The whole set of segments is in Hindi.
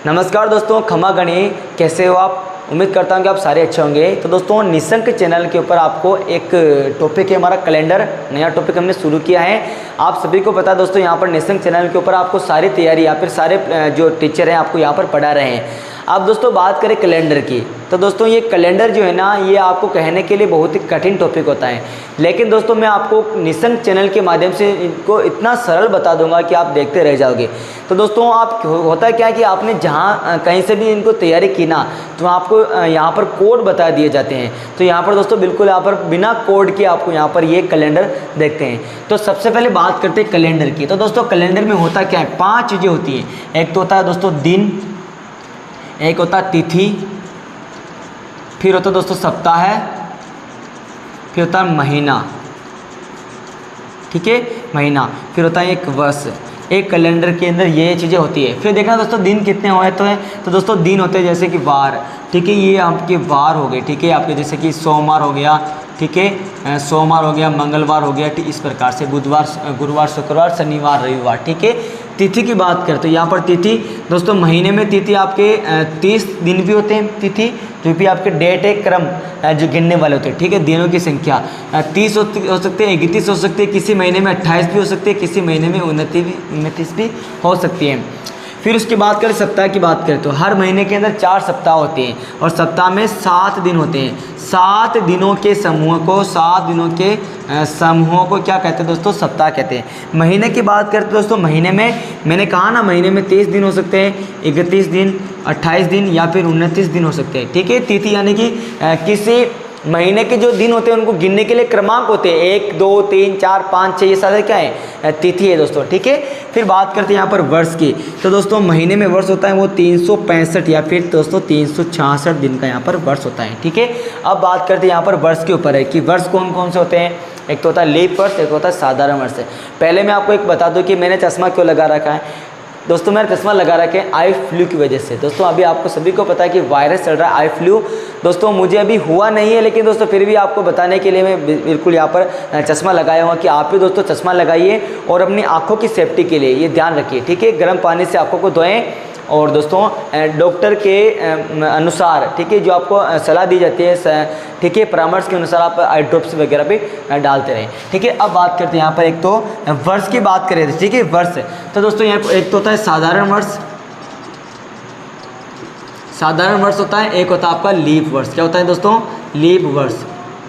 नमस्कार दोस्तों, खमा गणी, कैसे हो आप? उम्मीद करता हूँ कि आप सारे अच्छे होंगे। तो दोस्तों, निशंक चैनल के ऊपर आपको एक टॉपिक है, हमारा कैलेंडर, नया टॉपिक हमने शुरू किया है। आप सभी को पता है दोस्तों, यहाँ पर निशंक चैनल के ऊपर आपको सारी तैयारी या फिर सारे जो टीचर हैं आपको यहाँ पर पढ़ा रहे हैं। अब दोस्तों बात करें कैलेंडर की, तो दोस्तों ये कैलेंडर जो है ना, ये आपको कहने के लिए बहुत ही कठिन टॉपिक होता है, लेकिन दोस्तों मैं आपको निशंक चैनल के माध्यम से इनको इतना सरल बता दूंगा कि आप देखते रह जाओगे। तो दोस्तों आप होता है क्या कि आपने जहाँ कहीं से भी इनको तैयारी की ना, तो आपको यहाँ पर कोड बता दिए जाते हैं। तो यहाँ पर दोस्तों बिल्कुल यहाँ पर बिना कोड के आपको यहाँ पर ये कैलेंडर देखते हैं। तो सबसे पहले बात करते हैं कैलेंडर की। तो दोस्तों कैलेंडर में होता क्या है, 5 चीज़ें होती हैं। एक तो होता है दोस्तों दिन, एक होता है तिथि, फिर होता है दोस्तों सप्ताह, फिर होता है महीना, ठीक है, महीना, फिर होता है एक वर्ष। एक कैलेंडर के अंदर ये चीज़ें होती है। फिर देखना दोस्तों दिन कितने हुए तो हैं, तो दोस्तों दिन होते हैं जैसे कि वार, ठीक है, ये आपके वार हो गए, ठीक है, आपके जैसे कि सोमवार हो गया, ठीक है, सोमवार हो गया, मंगलवार हो गया, ठीक, इस प्रकार से बुधवार, गुरुवार, शुक्रवार, शनिवार, रविवार, ठीक है। तिथि की बात करते हैं, यहाँ पर तिथि दोस्तों महीने में तिथि आपके 30 दिन भी होते हैं। तिथि जो भी आपके डेट है, क्रम जो गिनने वाले होते हैं, ठीक है, दिनों की संख्या 30 हो सकते हैं, 31 हो सकते हैं, किसी महीने में 28 भी हो सकते हैं, किसी महीने में 29 भी हो सकती है। फिर उसके बाद करें सप्ताह की बात करें, तो हर महीने के अंदर 4 सप्ताह होते हैं और सप्ताह में 7 दिन होते हैं। 7 दिनों के समूह को, 7 दिनों के समूहों को क्या कहते हैं दोस्तों, सप्ताह कहते हैं। महीने की बात करते हैं दोस्तों, महीने में मैंने कहा ना, महीने में 30 दिन हो सकते हैं, 31 दिन, 28 दिन या फिर 29 दिन हो सकते हैं, ठीक है। तिथि यानी कि किसी महीने के जो दिन होते हैं उनको गिनने के लिए क्रमांक होते हैं, 1, 2, 3, 4, 5, 6, ये सारे क्या है, तिथि है दोस्तों, ठीक है। फिर बात करते हैं यहाँ पर वर्ष की। तो दोस्तों महीने में वर्ष होता है वो 365 या फिर दोस्तों 366 दिन का यहाँ पर वर्ष होता है, ठीक है। अब बात करते हैं यहाँ पर वर्ष के ऊपर है कि वर्ष कौन कौन से होते हैं। एक तो होता है लीप वर्ष, एक होता है साधारण वर्ष। पहले मैं आपको एक बता दूँ कि मैंने चश्मा क्यों लगा रखा है। दोस्तों मैंने चश्मा लगा रखे हैं आई फ्लू की वजह से। दोस्तों अभी आपको सभी को पता है कि वायरस चल रहा है, आई फ्लू। दोस्तों मुझे अभी हुआ नहीं है, लेकिन दोस्तों फिर भी आपको बताने के लिए मैं बिल्कुल यहाँ पर चश्मा लगाया हुआ कि आप भी दोस्तों चश्मा लगाइए और अपनी आँखों की सेफ्टी के लिए ये ध्यान रखिए, ठीक है। गर्म पानी से आँखों को धोएं और दोस्तों डॉक्टर के अनुसार, ठीक है, जो आपको सलाह दी जाती है, ठीक है, परामर्श के अनुसार आप आई ड्रॉप्स वगैरह पे डालते रहें, ठीक है। अब बात करते हैं यहाँ पर, एक तो वर्ष की बात करें, ठीक है, वर्ष। तो दोस्तों यहाँ एक तो होता है साधारण वर्ष, साधारण वर्ष होता है, एक होता है आपका लीप वर्ष। क्या होता है दोस्तों, लीप वर्ष,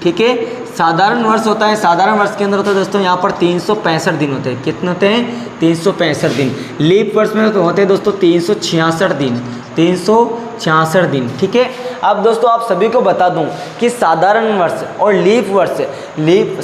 ठीक है। साधारण वर्ष होता है, साधारण वर्ष के अंदर होता है दोस्तों यहाँ पर 365 दिन होते हैं। कितने होते हैं, 365 दिन। लीप वर्ष में तो होते हैं दोस्तों 366 दिन, 366 दिन, ठीक है। अब दोस्तों आप सभी को बता दूं कि साधारण वर्ष और लीप वर्ष,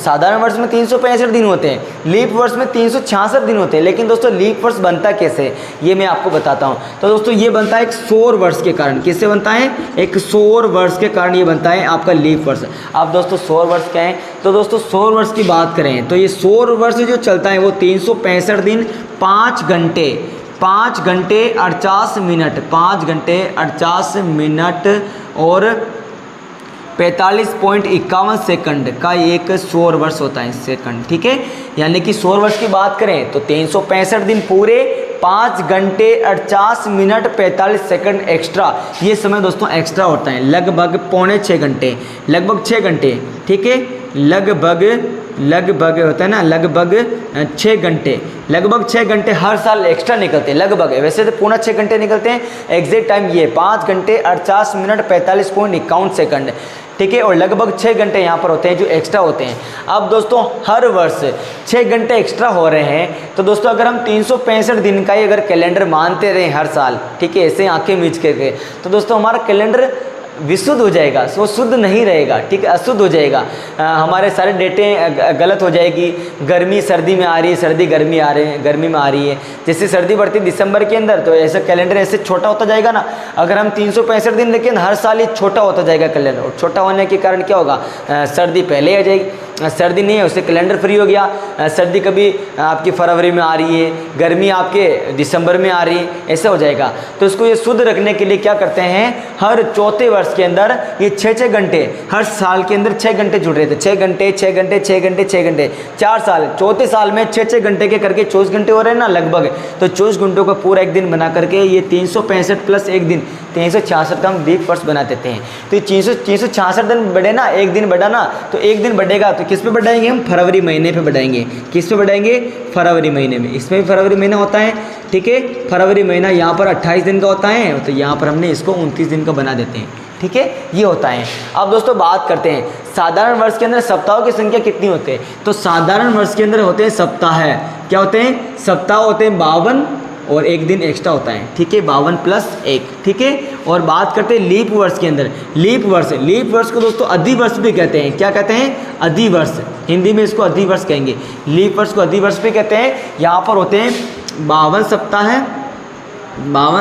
साधारण वर्ष में 365 दिन होते हैं, लीप वर्ष में 366 दिन होते हैं। लेकिन दोस्तों लीप वर्ष बनता कैसे, ये मैं आपको बताता हूं। तो दोस्तों ये बनता है एक सौर वर्ष के कारण। किससे बनता है, एक सौर वर्ष के कारण ये बनता है आपका लीप वर्ष। अब दोस्तों सौर वर्ष क्या है, तो दोस्तों सौर वर्ष की बात करें तो ये सौर वर्ष जो चलता है वो 365 दिन 5 घंटे 48 मिनट, 5 घंटे 48 मिनट और 45.51 सेकंड का एक सौर वर्ष होता है, सेकंड, ठीक है। यानी कि सौर वर्ष की बात करें तो 365 दिन पूरे, 5 घंटे 48 मिनट 45 सेकंड एक्स्ट्रा, ये समय दोस्तों एक्स्ट्रा होता है, लगभग 6.25 घंटे, लगभग 6 घंटे, ठीक है, लगभग होता है ना, लगभग 6 घंटे, लगभग 6 घंटे हर साल एक्स्ट्रा निकलते हैं, लगभग। वैसे तो पूरा 6 घंटे निकलते हैं, एग्जैक्ट टाइम ये 5 घंटे 48 मिनट 45.51 सेकंड, ठीक है, और लगभग 6 घंटे यहाँ पर होते हैं जो एक्स्ट्रा होते हैं। अब दोस्तों हर वर्ष 6 घंटे एक्स्ट्रा हो रहे हैं, तो दोस्तों अगर हम 365 दिन का ही अगर कैलेंडर मानते रहे हर साल, ठीक है, ऐसे आंखें मीच करके, तो दोस्तों हमारा कैलेंडर विशुद्ध हो जाएगा, वो शुद्ध नहीं रहेगा, ठीक है, अशुद्ध हो जाएगा। हमारे सारे डेटें गलत हो जाएगी। गर्मी सर्दी में आ रही है, सर्दी गर्मी गर्मी में आ रही है। जैसे सर्दी बढ़ती है दिसंबर के अंदर, तो ऐसा कैलेंडर ऐसे छोटा होता जाएगा ना। अगर हम 365 दिन लेकिन हर साल ये छोटा होता जाएगा कैलेंडर, और छोटा होने के कारण क्या होगा, सर्दी पहले आ जाएगी, सर्दी नहीं है उससे कैलेंडर फ्री हो गया। सर्दी कभी आपकी फरवरी में आ रही है, गर्मी आपके दिसंबर में आ रही है, ऐसा हो जाएगा। तो इसको ये शुद्ध रखने के लिए क्या करते हैं, हर चौथे वर्ष वर्ष के अंदर ये 6-6 घंटे हर साल के अंदर 6 घंटे जुड़ रहे थे, 6 घंटे 6 घंटे 6 घंटे 6 घंटे 4 साल, चौथे साल में 6-6 घंटे के करके 24 घंटे हो रहे हैं ना लगभग। तो 24 घंटों का पूरा एक दिन बना करके ये 365 प्लस एक दिन 366 का हम लीप वर्ष बना देते हैं। तो ये 366 दिन बढ़े ना, एक दिन बढ़ा ना, तो एक दिन बढ़ेगा तो किस पे बढ़ाएंगे हम? फरवरी महीने पे बढ़ाएंगे। किस पे बढ़ाएंगे? फरवरी महीने में। इसमें भी फरवरी महीना होता है, ठीक है। फरवरी महीना यहाँ पर 28 दिन का होता है, तो यहाँ पर हमने इसको 29 दिन का बना देते हैं, ठीक है। ये होता है। अब दोस्तों बात करते हैं साधारण वर्ष के अंदर सप्ताहों की संख्या कितनी होती है। तो साधारण वर्ष के अंदर होते हैं सप्ताह, है क्या होते हैं? सप्ताह होते हैं 52 और एक दिन एक्स्ट्रा होता है, ठीक है, 52 प्लस 1, ठीक है। और बात करते हैं लीप वर्ष के अंदर। लीप वर्ष को दोस्तों अधिवर्ष भी कहते हैं। क्या कहते हैं? अधिवर्ष। हिंदी में इसको अधिवर्ष कहेंगे। लीप वर्ष को अधिवर्ष भी कहते हैं। यहाँ पर होते हैं 52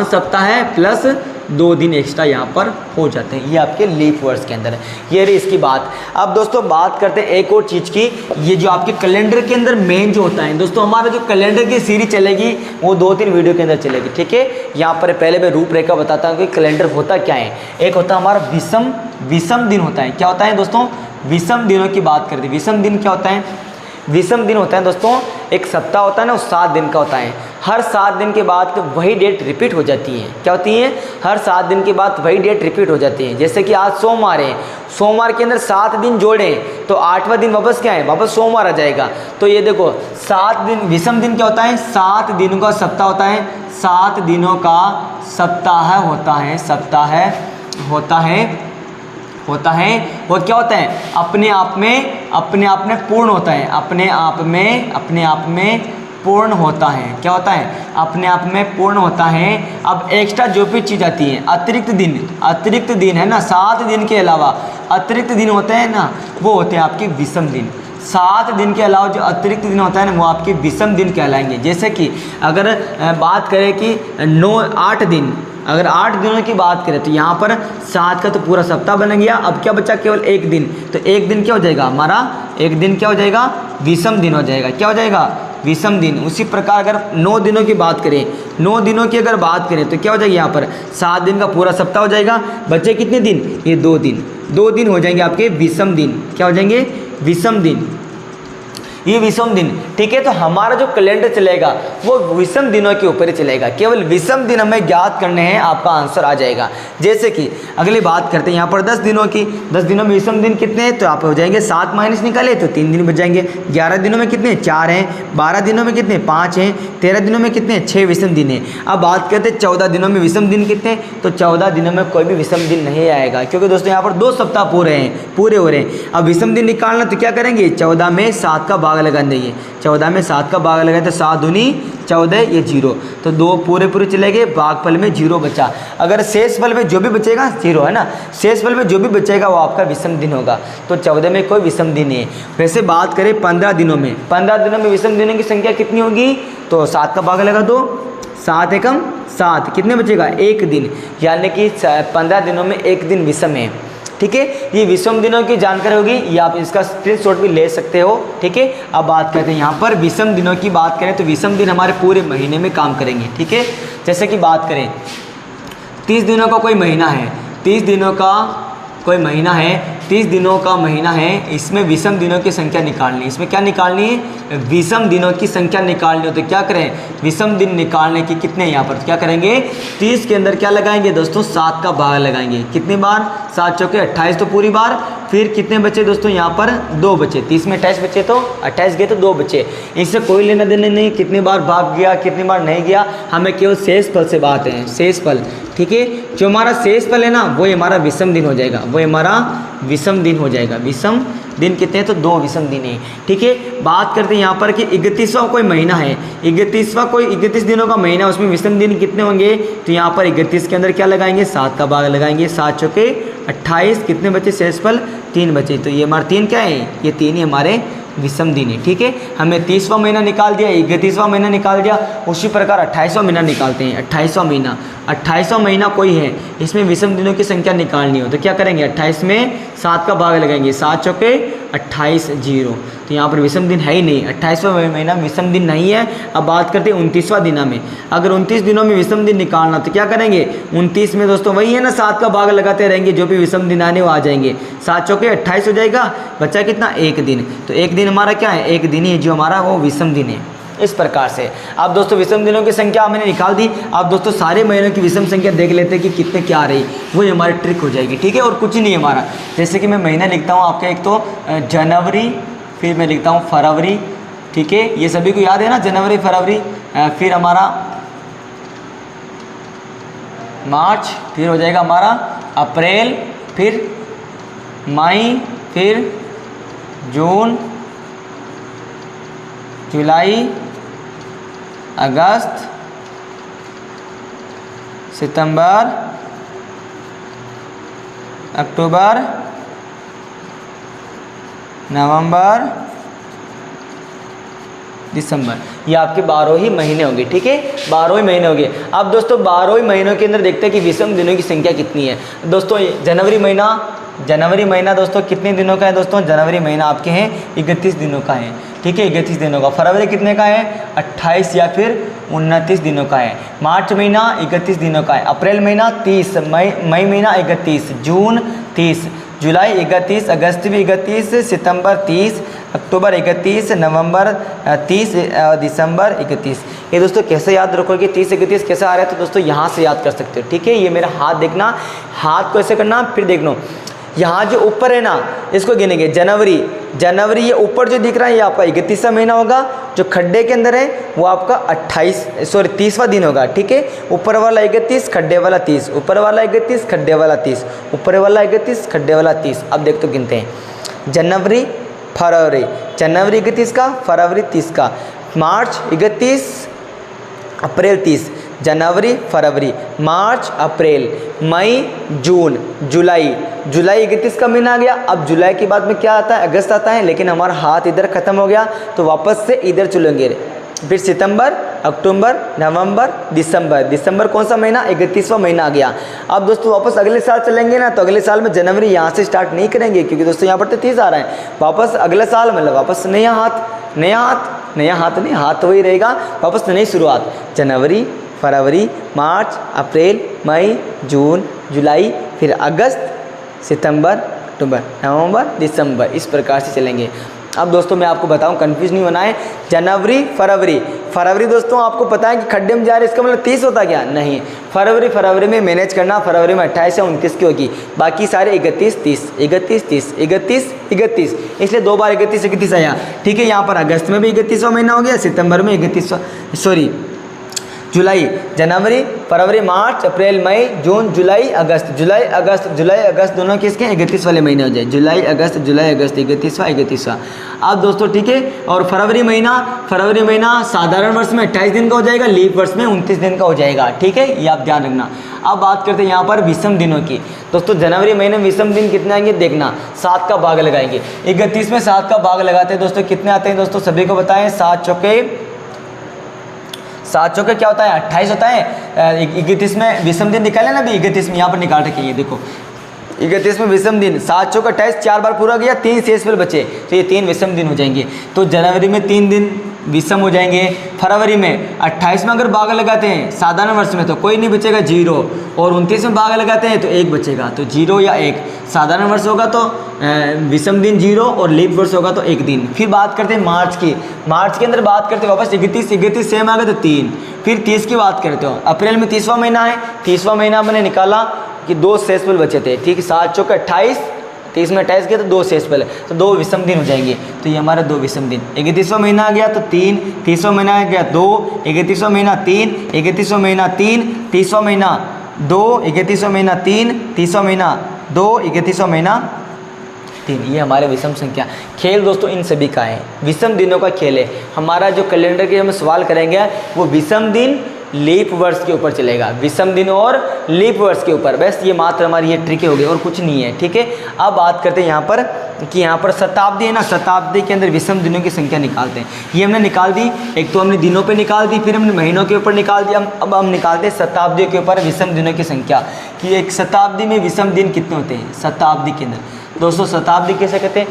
सप्ताह है प्लस 2 दिन एक्स्ट्रा यहाँ पर हो जाते हैं। ये आपके लीप वर्ष के अंदर, ये रही इसकी बात। अब दोस्तों बात करते हैं एक और चीज़ की। ये जो आपके कैलेंडर के अंदर मेन जो होता है दोस्तों, हमारा जो कैलेंडर की सीरीज चलेगी वो 2-3 वीडियो के अंदर चलेगी, ठीक है। यहाँ पर पहले मैं रूपरेखा बताता हूँ कि कैलेंडर होता क्या है। एक होता है हमारा विषम दिन होता है। क्या होता है दोस्तों? विषम दिनों की बात करते हैं। विषम दिन क्या होता है? विषम दिन होता है दोस्तों, एक सप्ताह होता है ना, वो 7 दिन का होता है। हर 7 दिन के बाद वही डेट रिपीट हो जाती है। क्या होती है? हर 7 दिन के बाद वही डेट रिपीट हो जाती है। जैसे कि आज सोमवार है, सोमवार के अंदर 7 दिन जोड़ें तो 8वां दिन वापस क्या है? वापस सोमवार आ जाएगा। तो ये देखो 7 दिन, विषम दिन क्या होता है? 7 दिनों का सप्ताह होता है। 7 दिनों का सप्ताह होता है, सप्ताह होता है। वो क्या होता है? अपने आप में पूर्ण होता है। अपने आप में पूर्ण होता है। क्या होता है? अपने आप में पूर्ण होता है। अब एक्स्ट्रा जो भी चीज़ आती है, अतिरिक्त दिन है ना, 7 दिन के अलावा अतिरिक्त दिन होते हैं ना, वो होते हैं आपके विषम दिन। 7 दिन के अलावा जो अतिरिक्त दिन होता है ना, वो आपके विषम दिन कहलाएंगे। जैसे कि अगर बात करें कि 8 दिन, अगर 8 दिनों की बात करें तो यहाँ पर 7 का तो पूरा सप्ताह बन गया। अब क्या बचा? केवल एक दिन। तो एक दिन क्या हो जाएगा हमारा? एक दिन क्या हो जाएगा? विषम दिन हो जाएगा। क्या हो जाएगा? विषम दिन। उसी प्रकार अगर 9 दिनों की बात करें, 9 दिनों की अगर बात करें तो क्या हो जाएगा? यहाँ पर 7 दिन का पूरा सप्ताह हो जाएगा। बचे कितने दिन? ये 2 दिन। 2 दिन हो जाएंगे आपके विषम दिन। क्या हो जाएंगे? विषम दिन। ये विषम दिन, ठीक है। तो हमारा जो कैलेंडर चलेगा वो विषम दिनों के ऊपर ही चलेगा। केवल विषम दिन हमें ज्ञात करने हैं, आपका आंसर आ जाएगा। जैसे कि अगली बात करते हैं यहाँ पर 10 दिनों की। 10 दिनों में विषम दिन कितने हैं? तो आप हो जाएंगे 7 माइनस निकाले तो 3 दिन बच जाएंगे। 11 दिनों में कितने? 4 हैं। 12 दिनों में कितने? 5 हैं। 13 दिनों में कितने? 6 विषम दिन हैं। अब बात करते हैं 14 दिनों में विषम दिन कितने? तो 14 दिनों में कोई भी विषम दिन नहीं आएगा, क्योंकि दोस्तों यहाँ पर 2 सप्ताह पूरे हो रहे हैं। अब विषम दिन निकालना तो क्या करेंगे? 14 में 7 का भाग लगा देंगे। 14 में 7 का भाग लगाए तो 7 दूनी 14, ये 0, तो 2 पूरे चले गए। भागफल में 0 बचा। अगर शेष फल में जो भी बचेगा 0 है ना, शेष फल में जो भी बचेगा वो आपका विषम दिन होगा। तो 14 में कोई विषम दिन नहीं है। वैसे बात करें 15 दिनों में, 15 दिनों में विषम दिनों की संख्या कितनी होगी? तो 7 का भाग लगा दो, 7 एकम 7, कितने बचेगा? 1 दिन, यानी कि 15 दिनों में 1 दिन विषम है, ठीक है। ये विषम दिनों की जानकारी होगी, ये आप इसका स्क्रीनशॉट भी ले सकते हो, ठीक है। अब बात करते हैं यहाँ पर विषम दिनों की बात करें तो विषम दिन हमारे पूरे महीने में काम करेंगे, ठीक है। जैसे कि बात करें 30 दिनों का कोई महीना है, 30 दिनों का कोई महीना है, 30 दिनों का महीना है, इसमें विषम दिनों की संख्या निकालनी है। इसमें क्या निकालनी है? विषम दिनों की संख्या निकालनी हो। तो क्या करें? विषम दिन निकालने की कितने यहाँ पर क्या करेंगे? 30 के अंदर क्या लगाएंगे दोस्तों? 7 का भाग लगाएंगे। कितनी बार? 7 चौके 28 तो पूरी बार। फिर कितने बचे दोस्तों? यहाँ पर 2 बचे। 30 में 28 बचे तो 28 गए तो 2 बचे। इससे कोई लेना देना नहीं कितनी बार भाग गया कितनी बार नहीं गया, हमें केवल शेष फल से बात है, शेष फल, ठीक है। जो हमारा शेष फल है ना वो हमारा विषम दिन हो जाएगा, वो हमारा विषम दिन हो जाएगा। विषम दिन कितने हैं? तो 2 विषम दिन है, ठीक है। बात करते हैं यहाँ पर कि 31वां कोई महीना है, 31 दिनों का महीना, उसमें विषम दिन कितने होंगे? तो यहाँ पर 31 के अंदर क्या लगाएंगे? 7 का भाग लगाएंगे। 7 चौके 28, कितने बचे? शेषफल 3 बचे। तो ये हमारे 3 क्या है? ये 3 ही हमारे विषम दिन है। ठीक है, हमें 30वां महीना निकाल दिया, 31वां महीना निकाल दिया, उसी प्रकार 28वां महीना निकालते हैं। 28वां महीना, 28वां महीना कोई है, इसमें विषम दिनों की संख्या निकालनी हो तो क्या करेंगे, 28 में 7 का भाग लगाएंगे, 7 चौके 28 0, तो यहाँ पर विषम दिन है ही नहीं, 28वां महीना विषम दिन नहीं है। अब बात करते हैं 29वां दिना में। अगर 29 दिनों में विषम दिन निकालना तो क्या करेंगे, 29 में दोस्तों वही है ना, 7 का भाग लगाते रहेंगे, जो भी विषम दिन आने वो आ जाएंगे, 7 चौके 28 हो जाएगा, बचा कितना, एक दिन। तो एक दिन हमारा क्या है, एक दिन ही जो हमारा वो विषम दिन है। इस प्रकार से अब दोस्तों विषम दिनों की संख्या मैंने निकाल दी। अब दोस्तों सारे महीनों की विषम संख्या देख लेते हैं कि कितने क्या आ रही, वही हमारी ट्रिक हो जाएगी। ठीक है, और कुछ नहीं है हमारा, जैसे कि मैं महीना लिखता हूँ आपका, एक तो जनवरी, फिर मैं लिखता हूँ फरवरी। ठीक है, ये सभी को याद है ना, जनवरी फरवरी, फिर हमारा मार्च, फिर हो जाएगा हमारा अप्रैल, फिर मई, फिर जून, जुलाई, अगस्त, सितंबर, अक्टूबर, नवंबर, दिसंबर, ये आपके 12 ही महीने होंगे। ठीक है, 12 ही महीने होंगे। अब दोस्तों 12 ही महीनों के अंदर देखते हैं कि विषम दिनों की संख्या कितनी है। दोस्तों जनवरी महीना दोस्तों कितने दिनों का है, दोस्तों जनवरी महीना आपके हैं 31 दिनों का है। ठीक है, 31 दिनों का। फरवरी कितने का है, 28 या फिर 29 दिनों का है। मार्च महीना 31 दिनों का है। अप्रैल महीना 30, मई महीना 31, जून 30, जुलाई 31, अगस्त भी 31, सितंबर 30, अक्टूबर 31, नवंबर 30, दिसंबर 31। ये दोस्तों कैसे याद रखोगे, 30-31 कैसे आ रहा है, तो दोस्तों यहाँ से याद कर सकते हो। ठीक है, ये मेरा हाथ देखना, हाथ को ऐसे करना, फिर देखना यहाँ जो ऊपर है ना, इसको गिनेंगे, जनवरी ये ऊपर जो दिख रहा है ये आपका 31वां महीना होगा, जो खड्डे के अंदर है वो आपका 30वां दिन होगा। ठीक है, ऊपर वाला 31, खड्डे वाला 30, ऊपर वाला 31, खड्डे वाला 30, ऊपर वाला 31, खड्डे वाला 30। अब देख तो गिनते हैं, जनवरी 31 का, फरवरी 30 का, मार्च 31, अप्रैल 30, जनवरी फरवरी, मार्च अप्रैल, मई जून, जुलाई 31 का महीना आ गया। अब जुलाई के बाद में क्या आता है, अगस्त आता है, लेकिन हमारा हाथ इधर खत्म हो गया तो वापस से इधर चलेंगे। फिर सितंबर, अक्टूबर, नवंबर, दिसंबर कौन सा महीना, 31वां महीना आ गया। अब दोस्तों वापस अगले साल चलेंगे ना, तो अगले साल में जनवरी यहाँ से स्टार्ट नहीं करेंगे, क्योंकि दोस्तों यहाँ पर तो 30 आ रहा है। वापस अगले साल मतलब वापस नया हाथ नहीं, हाथ तो वही रहेगा, वापस नई शुरुआत, जनवरी फरवरी, मार्च, अप्रैल, मई, जून, जुलाई, फिर अगस्त, सितंबर, अक्टूबर, नवंबर, दिसंबर, इस प्रकार से चलेंगे। अब दोस्तों मैं आपको बताऊं, कंफ्यूज नहीं होना है। जनवरी फरवरी दोस्तों आपको पता है कि खड्डे में जा रहे, इसका मतलब 30 होता क्या, नहीं, फरवरी में मैनेज करना, फरवरी में 28 या 29 की होगी, बाकी सारे 31 30, इसलिए 2 बार 31 आया। ठीक है, यहाँ पर अगस्त में भी 31वां महीना हो गया, सितंबर में 31वां, जुलाई, जनवरी, फरवरी, मार्च, अप्रैल, मई, जून, जुलाई, अगस्त दोनों किसके 31 वाले महीने हो जाए, जुलाई अगस्त 31वां। अब दोस्तों ठीक है, और फरवरी महीना साधारण वर्ष में 28 दिन का हो जाएगा, लीप वर्ष में 29 दिन का हो जाएगा। ठीक है, ये आप ध्यान रखना। अब बात करते हैं यहाँ पर विषम दिनों की। दोस्तों जनवरी महीने में विषम दिन कितने आएंगे, देखना, 7 का भाग लगाएंगे। 31 में 7 का भाग लगाते हैं दोस्तों, कितने आते हैं दोस्तों, सभी को बताएं, 7 चौके क्या होता है, 28 होता है। 31 में विषम दिन निकाले ना, अभी 31 में यहाँ पर निकाल रखे हैं, देखो 31 में विषम दिन, 7 चौके 28, 4 बार पूरा गया, 3 शेष पर बचे, तो ये 3 विषम दिन हो जाएंगे। तो जनवरी में 3 दिन विषम हो जाएंगे। फरवरी में 28 में अगर भाग लगाते हैं साधारण वर्ष में तो कोई नहीं बचेगा, 0, और 29 में भाग लगाते हैं तो 1 बचेगा, तो 0 या 1। साधारण वर्ष होगा तो विषम दिन 0 और लीप वर्ष होगा तो 1 दिन। फिर बात करते हैं मार्च की। मार्च के अंदर बात करते हैं वापस 31 सेम आ गए तो 3। फिर 30 की बात करते हो, अप्रैल में 30वां महीना है, 30वां महीना मैंने निकाला कि 2 शेष पल बचे थे। ठीक है, 7 चौके 28, 30 में 28 किया तो 2 शेष पल, तो 2 विषम दिन हो जाएंगे। तो ये हमारा 2 विषम दिन। 31वां महीना आ गया तो 3, 30वां महीना आ गया 2, 31वां महीना 3, 31वां महीना 3, 30वां महीना 2, 31वां महीना 3, 30वां महीना 2, 31वां महीना 3। ये हमारे विषम संख्या। खेल दोस्तों इन सभी का है, विषम दिनों का खेल है। हमारा जो कैलेंडर के हम सवाल करेंगे वो विषम दिन लीप वर्ष के ऊपर चलेगा, विषम दिन और लीप वर्ष के ऊपर। बस ये मात्र हमारी ये ट्रिक हो गई और कुछ नहीं है। ठीक है, अब बात करते हैं यहाँ पर कि यहाँ पर शताब्दी है ना, शताब्दी के अंदर विषम दिनों की संख्या निकालते हैं। ये हमने निकाल दी, एक तो हमने दिनों पे निकाल दी, फिर हमने महीनों के ऊपर निकाल दिया। अब हम निकालते हैं शताब्दियों के ऊपर विषम दिनों की संख्या, कि एक शताब्दी में विषम दिन कितने होते हैं शताब्दी के अंदर। दोस्तों शताब्दी कैसे कहते हैं,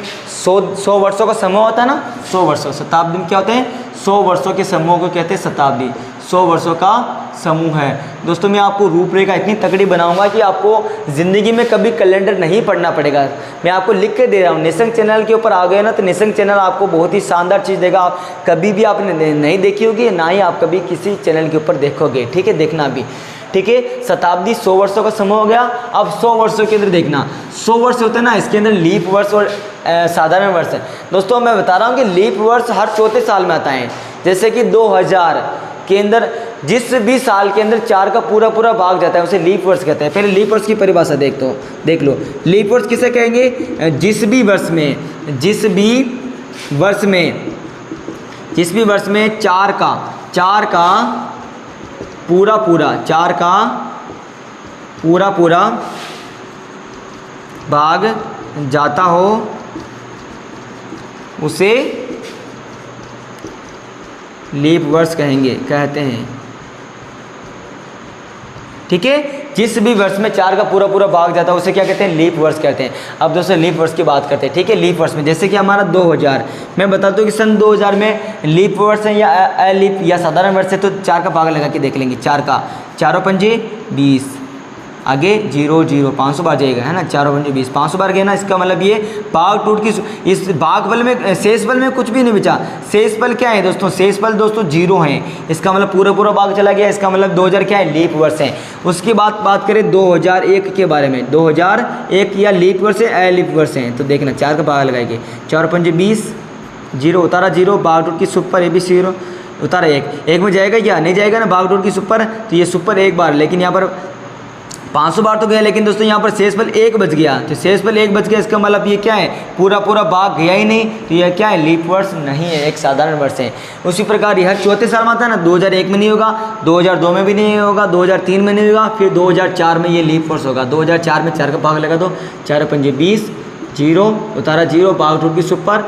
100 वर्षों का समूह होता है ना, 100 वर्षों, शताब्दी में क्या होते हैं 100 वर्षों के समूह को कहते हैं शताब्दी, 100 वर्षों का समूह है। दोस्तों मैं आपको रूपरेखा इतनी तगड़ी बनाऊंगा कि आपको ज़िंदगी में कभी कैलेंडर नहीं पढ़ना पड़ेगा। मैं आपको लिख के दे रहा हूँ, निसंग चैनल के ऊपर आ गए ना, तो निसंग चैनल आपको बहुत ही शानदार चीज़ देगा। आप कभी भी आपने नहीं देखी होगी, ना ही आप कभी किसी चैनल के ऊपर देखोगे, ठीक है, देखना भी, ठीक है। शताब्दी 100 वर्षों का समूह हो गया। अब 100 वर्षों के अंदर देखना, 100 वर्ष होते हैं ना, इसके अंदर लीप वर्ष और साधारण वर्ष है। दोस्तों मैं बता रहा हूँ कि लीप वर्ष हर चौथे साल में आता है। जैसे कि 2000 के अंदर जिस भी साल के अंदर 4 का पूरा भाग जाता है उसे लीप वर्ष कहते हैं। पहले लीप वर्ष की परिभाषा देख लो। लीप वर्ष किसे कहेंगे, जिस भी वर्ष में 4 का पूरा भाग जाता हो उसे लीप वर्ष कहते हैं, ठीक है। जिस भी वर्ष में 4 का पूरा भाग जाता है उसे क्या कहते हैं, लीप वर्ष कहते हैं। अब दोस्तों लीप वर्ष की बात करते हैं, ठीक है। लीप वर्ष में जैसे कि हमारा 2000, मैं बताता हूँ कि सन 2000 में लीप वर्ष है या अलीप या साधारण वर्ष है, तो 4 का भाग लगा के देख लेंगे। 4 का 4 पंजे 20, आगे 0 0 500 बार जाएगा, है ना, 4 पंजे 20, 500 बार गए ना। इसका मतलब ये भाग टूट की इस भाग बल में शेष बल में कुछ भी नहीं बचा। शेष बल क्या है दोस्तों, शेष बल दोस्तों 0 है। इसका मतलब पूरा भाग चला गया। इसका मतलब 2000 क्या है, लीप वर्ष है। उसकी बात करें 2001 के बारे में, 2001 या लीप वर्ष है अलीप वर्ष है, तो देखना 4 का भाग लगाएंगे। 4 पंजे 20, 0 उतारा 0, भाग टूट की सुपर, ये भी 0 उतारा 1 में जाएगा या नहीं जाएगा ना, भाग टूट की सुपर, तो ये सुपर एक बार, लेकिन यहाँ पर 500 बार तो गया, लेकिन दोस्तों यहाँ पर शेष बल 1 बच गया। तो शेष बल 1 बच गया, इसका मतलब ये क्या है, पूरा भाग गया ही नहीं, तो यह क्या है, लीप वर्ष नहीं है, एक साधारण वर्ष है। उसी प्रकार यह चौथे साल में आता है ना, 2001 में नहीं होगा, 2002 में भी नहीं होगा, 2003 में नहीं होगा, फिर 2004 में ये लीप वर्ष होगा। 2004 में 4 का भाग लगा दो, 4 पंजे 20, 0 उतारा 0, भाग टूट की सुपर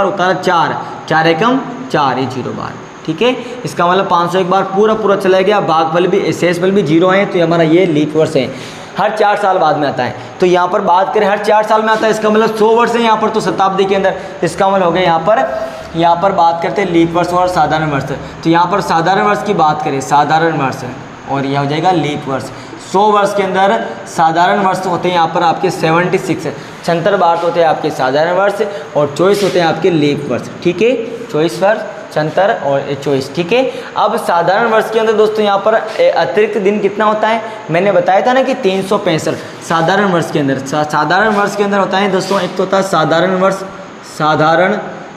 उतारा 4 एकम 4, ये 0 बार, ठीक है। इसका मतलब 501 बार पूरा चला गया। भाग बल भी शेष बल भी 0 है, तो हमारा ये लीप वर्ष है। हर 4 साल बाद में आता है। तो यहाँ पर बात करें हर 4 साल में आता है, इसका मतलब 100 वर्ष है यहाँ पर, तो शताब्दी के अंदर इसका मतलब हो गया यहाँ पर बात करते हैं लीप वर्ष और साधारण वर्ष। तो यहाँ पर साधारण वर्ष की बात करें, साधारण वर्ष, और यह हो जाएगा लीप वर्ष। 100 वर्ष के अंदर साधारण वर्ष होते हैं यहाँ पर आपके 76, 76 बार होते हैं आपके साधारण वर्ष, और 24 होते हैं आपके लीप वर्ष, ठीक है। 24 वर्ष, 76 और 24, ठीक है। अब साधारण वर्ष के अंदर दोस्तों यहाँ पर अतिरिक्त दिन कितना होता है, मैंने बताया था ना कि 365 साधारण वर्ष के अंदर। साधारण वर्ष के अंदर होता है दोस्तों, एक तो होता है साधारण वर्ष,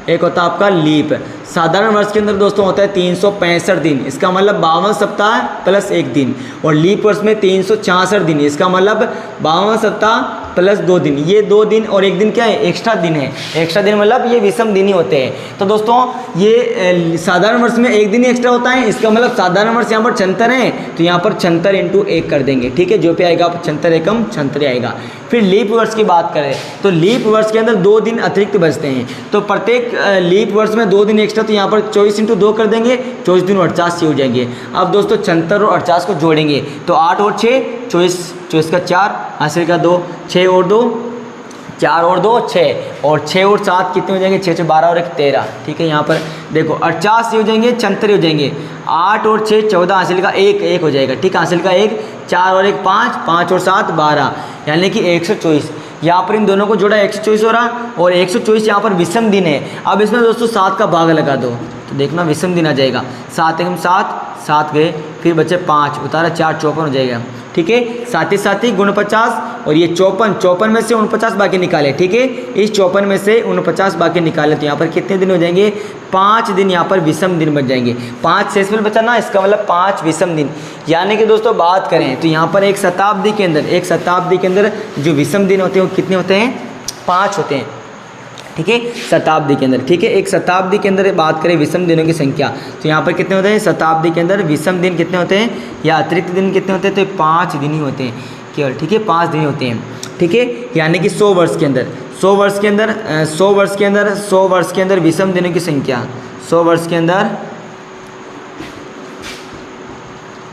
एक होता है आपका लीप। साधारण वर्ष के अंदर दोस्तों होता है 365 दिन, इसका मतलब 52 सप्ताह प्लस 1 दिन, और लीप वर्ष में 366 दिन, इसका मतलब 52 सप्ताह प्लस 2 दिन। ये 2 दिन और 1 दिन क्या है, एक्स्ट्रा दिन है। एक्स्ट्रा दिन मतलब ये विषम दिन ही होते हैं। तो दोस्तों ये साधारण वर्ष में 1 दिन ही एक्स्ट्रा होता है, इसका मतलब साधारण वर्ष यहाँ पर 76 है, तो यहाँ पर 76 × 1 कर देंगे, ठीक है। जो पे आएगा 76 एकम 76 आएगा। फिर लीप वर्ष की बात करें तो लीप वर्ष के अंदर 2 दिन अतिरिक्त बचते हैं, तो प्रत्येक लीप वर्ष में 2 दिन एक्स्ट्रा, तो यहाँ पर 24 × 2 कर देंगे, 24 दिन 48 हो जाएंगे। अब दोस्तों 76 और 48 को जोड़ेंगे तो 8 और 6 24 का 4, हासिल का 2, 6 और 2 4 और 2 6, और 6 और 7 कितने हो जाएंगे, 6 6 12 और 1 13, ठीक है। यहाँ पर देखो 48 हो जाएंगे, 76 हो जाएंगे, 8 और 6 14, हासिल का 1 हो जाएगा, ठीक है। हासिल का 1, 4 और 1 5, 5 और 7 12, यानी कि 124। यहाँ पर इन दोनों को जोड़ा 124 हो रहा, और 124 यहाँ पर विषम दिन है। अब इसमें दोस्तों 7 का भाग लगा दो, तो देखना विषम दिन आ जाएगा। 7 एकम 7 गए, फिर बचे 5 उतारा 4 54 हो जाएगा, ठीक है। साथ ही गुण 50, और ये 54 में से 49 बाकी निकाले, ठीक है। इस 54 में से 49 बाकी निकाले, तो यहाँ पर कितने दिन हो जाएंगे, 5 दिन यहाँ पर विषम दिन बच जाएंगे। 5 शेष बल बचा ना, इसका मतलब 5 विषम दिन। यानी कि दोस्तों बात करें तो यहाँ पर एक शताब्दी के अंदर जो विषम दिन होते हैं वो कितने होते हैं, 5 होते हैं, ठीक है, शताब्दी के अंदर, ठीक है। एक शताब्दी के अंदर बात करें विषम दिनों की संख्या, तो यहाँ पर कितने होते हैं, शताब्दी के अंदर विषम दिन कितने होते हैं या अतिरिक्त दिन कितने होते हैं, तो 5 दिन ही होते हैं केवल, ठीक है, 5 दिन होते हैं, ठीक है। यानी कि 100 वर्ष के अंदर 100 वर्ष के अंदर 100 वर्ष के अंदर 100 वर्ष के अंदर विषम दिनों की संख्या, 100 वर्ष के अंदर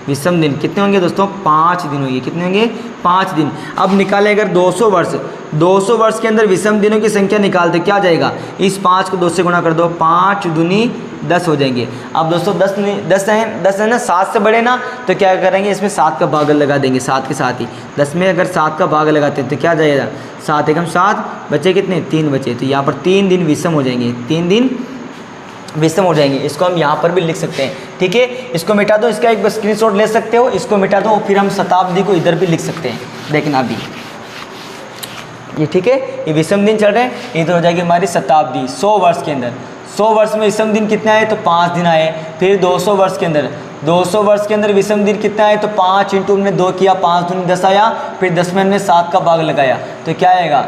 विषम दिन कितने होंगे दोस्तों? 5 दिन होंगे। कितने होंगे? 5 दिन। अब निकालें अगर 200 वर्ष के अंदर विषम दिनों की संख्या निकालते क्या जाएगा? इस 5 को 2 से गुणा कर दो, 5 दूनी 10 हो जाएंगे। अब दोस्तों 10 है ना, 7 से बड़े ना, तो क्या करेंगे? इसमें 7 का भाग लगा देंगे, 7 के साथ ही 10 में अगर 7 का भाग लगाते हैं तो क्या जाएगा? 7 एकम 7, बचे कितने? 3 बचे। तो यहाँ पर 3 दिन विषम हो जाएंगे, 3 दिन विषम हो जाएंगे। इसको हम यहाँ पर भी लिख सकते हैं, ठीक है। इसको मिटा दो, इसका एक स्क्रीनशॉट ले सकते हो, इसको मिटा दो, फिर हम शताब्दी को इधर भी लिख सकते हैं, देखना अभी ये, ठीक है। ये विषम दिन चल रहे हैं, इधर हो जाएगी हमारी शताब्दी। 100 वर्ष के अंदर 100 वर्ष में विषम दिन कितने आए? तो 5 दिन आए। फिर 200 वर्ष के अंदर 200 वर्ष के अंदर विषम दिन कितना आए? तो 5 इंटू हमने 2 किया, 5 दूनी 10 आया। फिर 10 में हमने 7 का भाग लगाया तो क्या आएगा?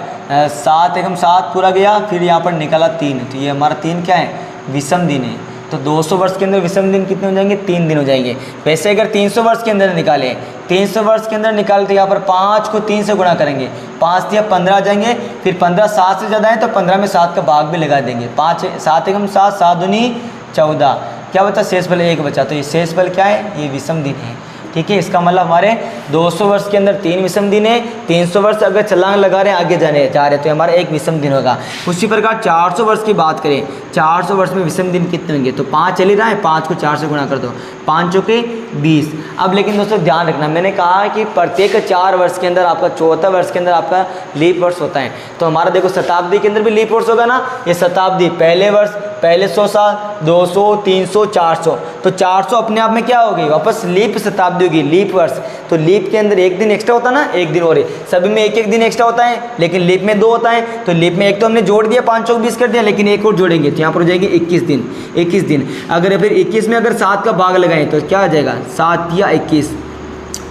7 एकम 7 पूरा गया। फिर यहाँ पर निकाला 3, तो ये हमारा 3 क्या है? विषम दिन है। तो 200 वर्ष के अंदर विषम दिन कितने हो जाएंगे? 3 दिन हो जाएंगे। वैसे अगर 300 वर्ष के अंदर निकालें, 300 वर्ष के अंदर निकाले तो यहाँ पर 5 को 3 से गुणा करेंगे, 5 दिया 15 आ जाएंगे। फिर 15 7 से ज़्यादा है तो 15 में 7 का भाग भी लगा देंगे। 7 एकम 7, 7 दूनी 14, क्या बचा? शेषफल 1 बचा। तो ये शेषफल क्या है? ये विषम दिन है, ठीक है। इसका मतलब हमारे 200 वर्ष के अंदर 3 विषम दिन है। 300 वर्ष अगर छलांग लगा रहे हैं, आगे जा रहे तो हमारा 1 विषम दिन होगा। उसी प्रकार 400 वर्ष की बात करें, 400 वर्ष में विषम दिन कितने होंगे? तो 5 चल ही रहा है, 5 को 4 से गुणा कर दो, 5 चौके 20। अब लेकिन दोस्तों ध्यान रखना, मैंने कहा कि प्रत्येक 4 वर्ष के अंदर आपका 74 वर्ष के अंदर आपका लीप वर्ष होता है। तो हमारा देखो शताब्दी के अंदर भी लीप वर्ष होगा ना। ये शताब्दी पहले वर्ष, पहले 100 साल, 200, 300, 400, तो 400 अपने आप में क्या हो गई? वापस लीप शताब्दी होगी, लीप वर्ष। तो लीप के अंदर 1 दिन एक्स्ट्रा होता है ना, 1 दिन और सभी में 1 दिन एक्स्ट्रा होता है, लेकिन लीप में 2 होता है। तो लीप में एक तो हमने जोड़ दिया, 5 चौक 20 कर दिया, लेकिन एक और जोड़ेंगे तो यहाँ पर हो जाएगी 21 दिन। 21 दिन अगर फिर 21 में अगर 7 का भाग लगाएं तो क्या आ जाएगा? 7 या 21,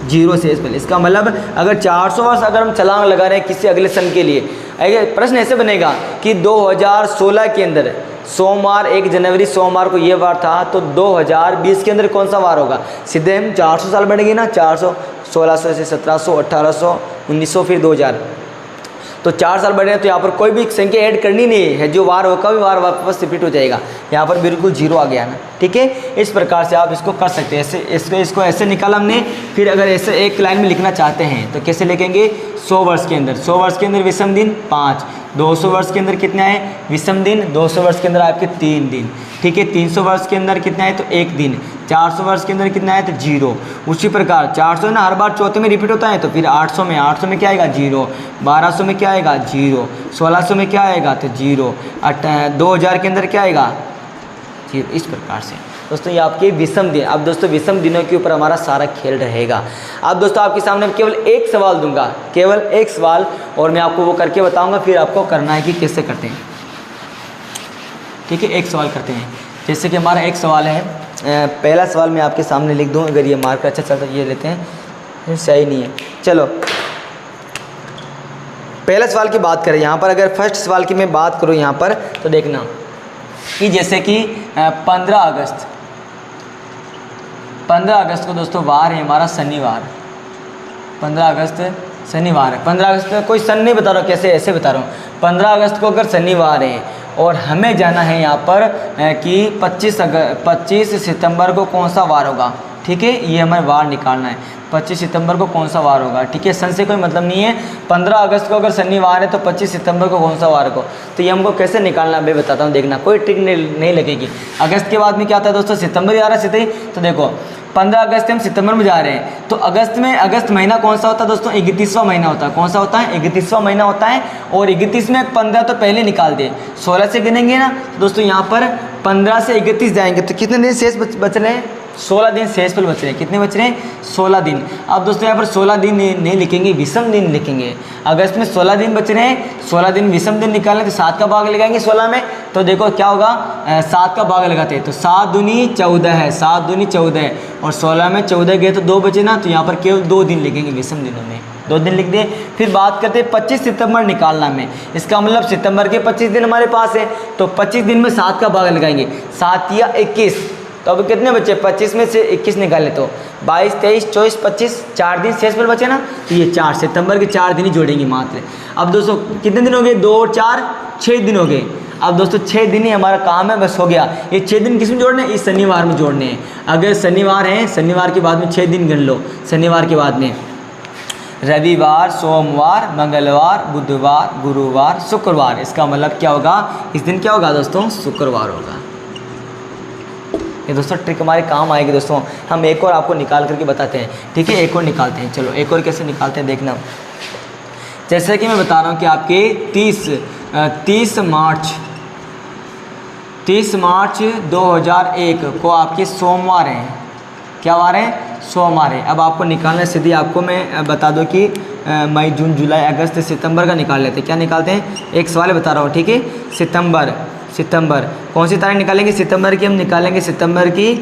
0 शेषफल। इसका मतलब अगर 400 वर्ष अगर हम छलांग लगा रहे हैं किसी अगले सन के लिए, अगर प्रश्न ऐसे बनेगा कि 2016 के अंदर सोमवार 1 जनवरी सोमवार को ये वार था, तो 2020 के अंदर कौन सा वार होगा? सीधे हम 400 साल बढ़ेगी ना, 400, 1600 से 1700, 1800, 1900, फिर 2000, तो 4 साल बढ़े हैं। तो यहाँ पर कोई भी संख्या ऐड करनी नहीं है, जो वार होगा भी वार वापस रिपीट हो जाएगा। यहाँ पर बिल्कुल 0 आ गया ना, ठीक है। इस प्रकार से आप इसको कर सकते हैं। ऐसे इसको ऐसे निकाला हमने। फिर अगर ऐसे एक लाइन में लिखना चाहते हैं तो कैसे लिखेंगे? 100 वर्ष के अंदर 100 वर्ष के अंदर विषम दिन 5, 200 वर्ष के अंदर कितने आए विषम दिन? 200 वर्ष के अंदर आपके 3 दिन, ठीक है। 300 वर्ष के अंदर कितने आए? तो 1 दिन। 400 वर्ष के अंदर कितना आया? तो 0। उसी प्रकार 400 ना हर बार चौथे में रिपीट होता है, तो फिर 800 में क्या आएगा? 0। 1200 में क्या आएगा? 0। 1600 में क्या आएगा? तो 0। 2000 के अंदर क्या आएगा? 0। इस प्रकार से दोस्तों ये आपके विषम दिन। अब दोस्तों विषम दिनों के ऊपर हमारा सारा खेल रहेगा। अब दोस्तों आपके सामने केवल एक सवाल दूंगा, केवल एक सवाल, और मैं आपको वो करके बताऊंगा, फिर आपको करना है कि कैसे करते हैं, ठीक है। एक सवाल करते हैं। जैसे कि हमारा एक सवाल है, पहला सवाल मैं आपके सामने लिख दूं, अगर ये मार्कर अच्छा चलता है ये लेते हैं, सही नहीं है। चलो पहला सवाल की बात करें। यहाँ पर अगर फर्स्ट सवाल की मैं बात करूँ यहाँ पर, तो देखना कि जैसे कि 15 अगस्त को दोस्तों वार है हमारा शनिवार। 15 अगस्त शनिवार है। 15 अगस्त का कोई सन नहीं बता रहा हूँ, कैसे ऐसे बता रहा हूँ। 15 अगस्त को अगर शनिवार है और हमें जाना है यहाँ पर कि 25 सितंबर को कौन सा वार होगा, ठीक है। ये हमें वार निकालना है, 25 सितंबर को कौन सा वार होगा, ठीक है। सन से कोई मतलब नहीं है। 15 अगस्त को अगर शनिवार है तो 25 सितंबर को कौन सा वार को, तो ये हमको कैसे निकालना मैं बताता हूँ। देखना कोई ट्रिक नहीं लगेगी। अगस्त के बाद में क्या आता है दोस्तों? सितंबर ही आ रहा है सीधे ही। तो देखो 15 अगस्त से हम सितंबर में जा रहे हैं, तो अगस्त महीना कौन सा होता है दोस्तों? 31वां महीना होता है। कौन सा होता है? 31वां महीना होता है। और 31 में 15 तो पहले निकाल दे, 16 से गिनेंगे ना दोस्तों। यहाँ पर 15 से 31 जाएंगे तो कितने दिन शेष बच रहे हैं? 16 दिन शेषफल बच रहे हैं। कितने बच रहे हैं? 16 दिन। अब दोस्तों यहाँ पर 16 दिन नहीं लिखेंगे, विषम दिन लिखेंगे। अगस्त में 16 दिन बच रहे हैं, 16 दिन विषम दिन निकालें तो 7 का भाग लगाएंगे 16 में, तो देखो क्या होगा? 7 का भाग लगाते हैं तो 7 दूनी 14 है, 7 दूनी 14 है, और 16 में 14 गए तो 2 बचे ना, तो यहाँ पर केवल 2 दिन लिखेंगे विषम दिनों में, 2 दिन लिख दिए। फिर बात करते हैं 25 सितंबर निकालना में। इसका मतलब सितंबर के 25 दिन हमारे पास है, तो 25 दिन में 7 का भाग लगाएंगे, 7 या 21, तो तो अब कितने बचे, 25 में से 21 निकाले तो 22, 23, 24, 25, 4 दिन शेष पर बचे ना, तो ये 4 सितंबर के 4 दिन ही जोड़ेंगे मात्र। अब दोस्तों कितने दिन हो गए, 2 और 4 6 दिन हो गए। अब दोस्तों 6 दिन ही हमारा काम है, बस हो गया। ये 6 दिन किस में जोड़ने हैं, इस शनिवार में जोड़ने हैं। अगर शनिवार है, शनिवार के बाद में 6 दिन गिन लो, शनिवार के बाद में रविवार, सोमवार, मंगलवार, बुधवार, गुरुवार, शुक्रवार। इसका मतलब क्या होगा, इस दिन क्या होगा दोस्तों, शुक्रवार होगा। ये दोस्तों ट्रिक हमारे काम आएगी दोस्तों। हम एक और आपको निकाल करके बताते हैं, ठीक है, एक और निकालते हैं। चलो एक और कैसे निकालते हैं देखना। जैसे कि मैं बता रहा हूँ कि आपके 30 मार्च 2001 को आपके सोमवार हैं, क्या वार है, सोमवार है। अब आपको निकालना है सीधी, आपको मैं बता दूं कि मई, जून, जुलाई, अगस्त, सितंबर का निकाल लेते हैं। क्या निकालते हैं, एक सवाल बता रहा हूँ, ठीक है। सितंबर कौन सी तारीख निकालेंगे, सितंबर की हम निकालेंगे, सितंबर की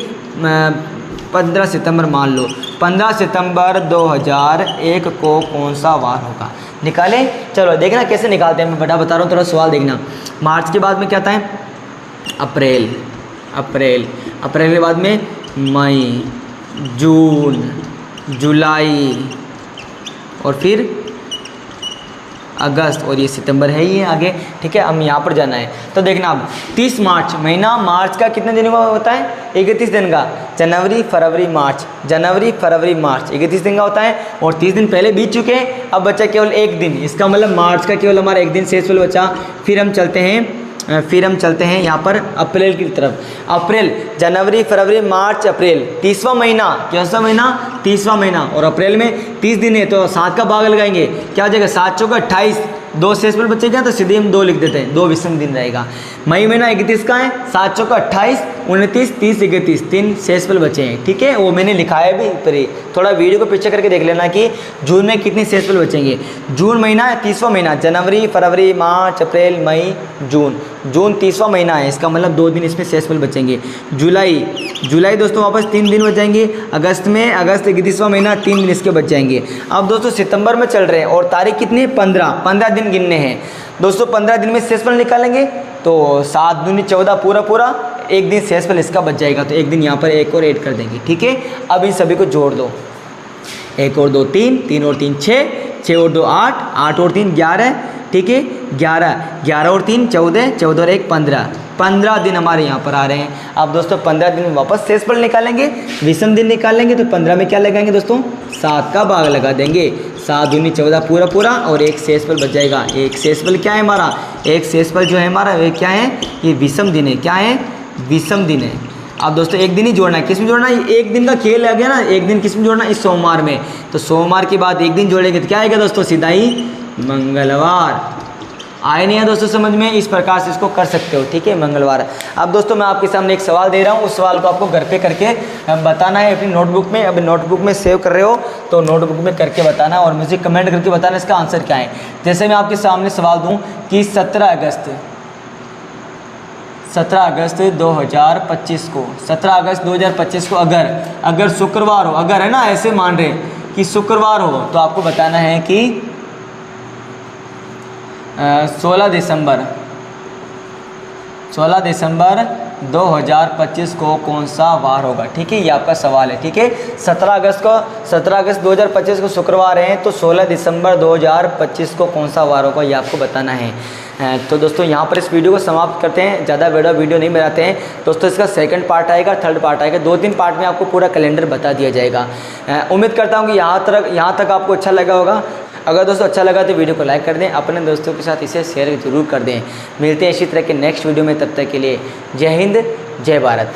15 सितंबर मान लो, 15 सितंबर 2001 को कौन सा वार होगा, निकाले। चलो देखना कैसे निकालते हैं, मैं बता रहा हूँ, थोड़ा सवाल देखना। मार्च के बाद में क्या आता है, अप्रैल के बाद में मई, जून, जुलाई और फिर अगस्त, और ये सितंबर है ही आगे, ठीक है। हम यहाँ पर जाना है तो देखना अब 30 मार्च, महीना मार्च का कितने दिन का होता है, 31 दिन का। जनवरी, फरवरी, मार्च, 31 दिन का होता है, और 30 दिन पहले बीत चुके हैं। अब बचा केवल एक दिन, इसका मतलब मार्च का केवल हमारा एक दिन शेष बचा। फिर हम चलते हैं यहाँ पर अप्रैल की तरफ। अप्रैल, जनवरी, फरवरी, मार्च, अप्रैल, 30वां महीना, कैसा महीना, 30वां महीना, और अप्रैल में 30 दिन है तो 7 का भाग लगाएंगे, क्या हो जाएगा, 7 चौका 28, 2 शेष पर बचेगा तो सीधे हम 2 लिख देते हैं, 2 विषम दिन रहेगा। मई महीना 31 का है, 7 चौका 28, 29, 30, 31, 3 शेष पर बचे हैं, ठीक है। वो मैंने लिखा है भी पर, थोड़ा वीडियो को पीछे करके देख लेना कि जून में कितने शेष पर बचेंगे। जून महीना 30वां महीना, जनवरी, फरवरी, मार्च, अप्रैल, मई, जून 30वां महीना है, इसका मतलब 2 दिन इसमें शेष पर बचेंगे। जुलाई दोस्तों वापस 3 दिन बच जाएंगे। अगस्त 31वां महीना, 3 दिन इसके बच जाएंगे। अब दोस्तों सितंबर में चल रहे हैं और तारीख कितनी है, 15 दिन गिनने हैं दोस्तों। 15 दिन में शेषफल निकालेंगे तो 7 दूनी 14 पूरा, एक दिन शेषफल इसका बच जाएगा, तो एक दिन यहाँ पर एक और ऐड कर देंगे, ठीक है। अब इन सभी को जोड़ दो, 1 और 2 3, 3 और 3 6, 6 और 2 8, 8 और 3 11, ठीक है, 11 और 3 14, 14 और 1 15 दिन हमारे यहाँ पर आ रहे हैं। अब दोस्तों 15 दिन में वापस शेषफल निकालेंगे, विषम दिन निकालेंगे, तो 15 में क्या लगाएंगे दोस्तों, 7 का भाग लगा देंगे, 7 दूनी 14 पूरा, और एक शेषफल बच जाएगा। एक शेषफल क्या है हमारा, एक शेषफल जो है हमारा वे क्या है, ये विषम दिन है, क्या है, विषम दिन है। अब दोस्तों एक दिन ही जोड़ना है, किस में जोड़ना है, एक दिन का खेल आ गया ना, एक दिन किस में जोड़ना है, इस सोमवार में। तो सोमवार के बाद एक दिन जोड़ेंगे तो क्या आएगा दोस्तों, सीधा ही मंगलवार। आए नहीं है दोस्तों समझ में, इस प्रकार से इसको कर सकते हो, ठीक है, मंगलवार। अब दोस्तों मैं आपके सामने एक सवाल दे रहा हूँ, उस सवाल को आपको घर पे करके बताना है अपनी नोटबुक में। अब नोटबुक में सेव कर रहे हो तो नोटबुक में करके बताना, और मुझे कमेंट करके बताना इसका आंसर क्या है। जैसे मैं आपके सामने सवाल दूँ कि 17 अगस्त 2025 को 17 अगस्त 2025 को अगर शुक्रवार हो, अगर है ना, ऐसे मान रहे कि शुक्रवार हो, तो आपको बताना है कि 16 दिसंबर 2025 को कौन सा वार होगा, ठीक है, ये आपका सवाल है, ठीक है। 17 अगस्त 2025 को शुक्रवार है, तो 16 दिसंबर 2025 को कौन सा वार होगा, ये आपको बताना है। तो दोस्तों यहाँ पर इस वीडियो को समाप्त करते हैं, ज़्यादा वीडियो नहीं बनाते हैं दोस्तों। इसका सेकंड पार्ट आएगा, थर्ड पार्ट आएगा, 2-3 पार्ट में आपको पूरा कैलेंडर बता दिया जाएगा। उम्मीद करता हूँ कि यहाँ तक आपको अच्छा लगा होगा। अगर दोस्तों अच्छा लगा तो वीडियो को लाइक कर दें, अपने दोस्तों के साथ इसे शेयर जरूर कर दें। मिलते हैं इसी तरह के नेक्स्ट वीडियो में, तब तक के लिए जय हिंद, जय भारत।